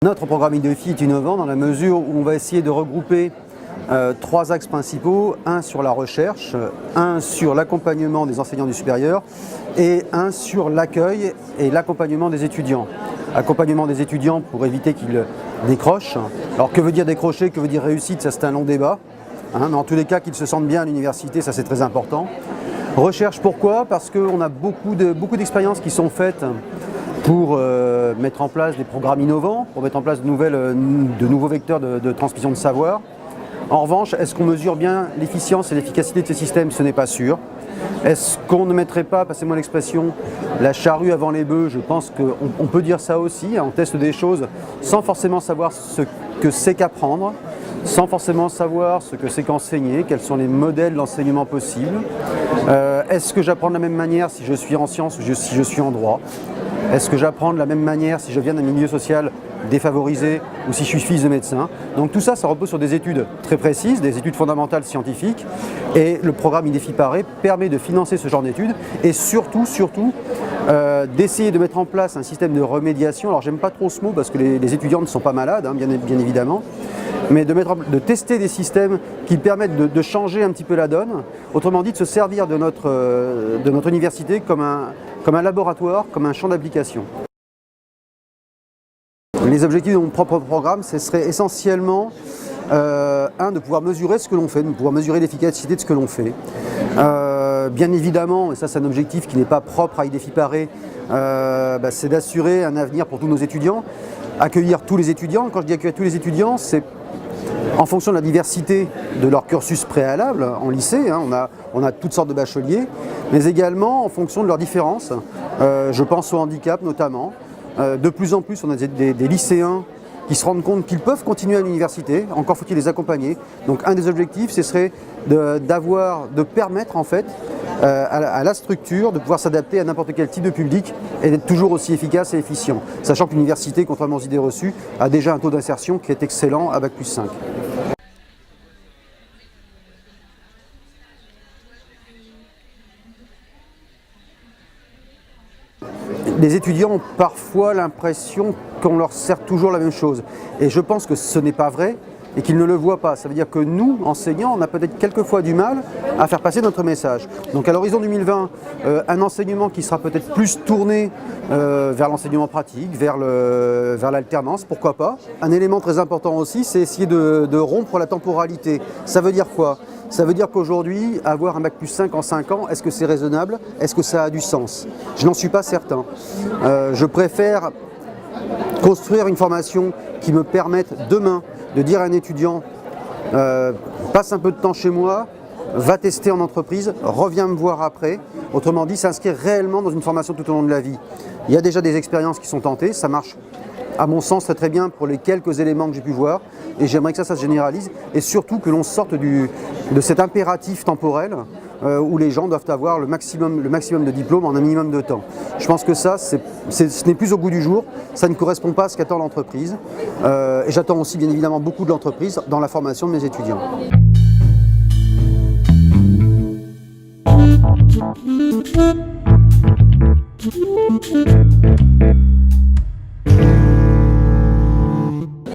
Notre programme IDEFI est innovant dans la mesure où on va essayer de regrouper 3 axes principaux, un sur la recherche, un sur l'accompagnement des enseignants du supérieur et un sur l'accueil et l'accompagnement des étudiants. Accompagnement des étudiants pour éviter qu'ils décrochent. Alors que veut dire décrocher, que veut dire réussite, ça c'est un long débat. Mais en tous les cas qu'ils se sentent bien à l'université, ça c'est très important. Recherche pourquoi? Parce qu'on a beaucoup d'expériences qui sont faites pour mettre en place des programmes innovants, pour mettre en place de nouveaux vecteurs de transmission de savoir. En revanche, est-ce qu'on mesure bien l'efficience et l'efficacité de ces systèmes? Ce n'est pas sûr. Est-ce qu'on ne mettrait pas, passez-moi l'expression, la charrue avant les bœufs? Je pense qu'on peut dire ça aussi. On teste des choses sans forcément savoir ce que c'est qu'apprendre, sans forcément savoir ce que c'est qu'enseigner, quels sont les modèles d'enseignement possibles. Est-ce que j'apprends de la même manière si je suis en sciences ou si je suis en droit? Est-ce que j'apprends de la même manière si je viens d'un milieu social défavorisé ou si je suis fils de médecin? Donc tout ça, ça repose sur des études très précises, des études fondamentales scientifiques. Et le programme IDEFI Paris permet de financer ce genre d'études et surtout d'essayer de mettre en place un système de remédiation. Alors j'aime pas trop ce mot parce que les étudiants ne sont pas malades, bien évidemment. Mais de tester des systèmes qui permettent de changer un petit peu la donne. Autrement dit, de se servir de notre université comme un laboratoire, comme un champ d'application. Les objectifs de mon propre programme, ce serait essentiellement, de pouvoir mesurer ce que l'on fait, de pouvoir mesurer l'efficacité de ce que l'on fait. Bien évidemment, et ça c'est un objectif qui n'est pas propre à IDEFI Paris, c'est d'assurer un avenir pour tous nos étudiants, accueillir tous les étudiants. Quand je dis accueillir tous les étudiants, c'est en fonction de la diversité de leur cursus préalable en lycée, on a toutes sortes de bacheliers, mais également en fonction de leurs différences. Je pense au handicap notamment. De plus en plus, on a des lycéens qui se rendent compte qu'ils peuvent continuer à l'université, encore faut-il les accompagner. Donc un des objectifs, ce serait de permettre en fait à la structure de pouvoir s'adapter à n'importe quel type de public et d'être toujours aussi efficace et efficient. Sachant que l'université, contrairement aux idées reçues, a déjà un taux d'insertion qui est excellent à Bac+5. Les étudiants ont parfois l'impression qu'on leur sert toujours la même chose. Et je pense que ce n'est pas vrai et qu'ils ne le voient pas. Ça veut dire que nous, enseignants, on a peut-être quelquefois du mal à faire passer notre message. Donc à l'horizon 2020, un enseignement qui sera peut-être plus tourné vers l'enseignement pratique, vers l'alternance, pourquoi pas. Un élément très important aussi, c'est essayer de rompre la temporalité. Ça veut dire quoi? Ça veut dire qu'aujourd'hui, avoir un Bac+5 en 5 ans, est-ce que c'est raisonnable? Est-ce que ça a du sens? Je n'en suis pas certain. Je préfère construire une formation qui me permette demain de dire à un étudiant passe un peu de temps chez moi, va tester en entreprise, reviens me voir après. Autrement dit, s'inscrire réellement dans une formation tout au long de la vie. Il y a déjà des expériences qui sont tentées, ça marche à mon sens très bien pour les quelques éléments que j'ai pu voir et j'aimerais que ça se généralise et surtout que l'on sorte de cet impératif temporel où les gens doivent avoir le maximum de diplômes en un minimum de temps. Je pense que ça, ce n'est plus au goût du jour, ça ne correspond pas à ce qu'attend l'entreprise et j'attends aussi bien évidemment beaucoup de l'entreprise dans la formation de mes étudiants. Thank you.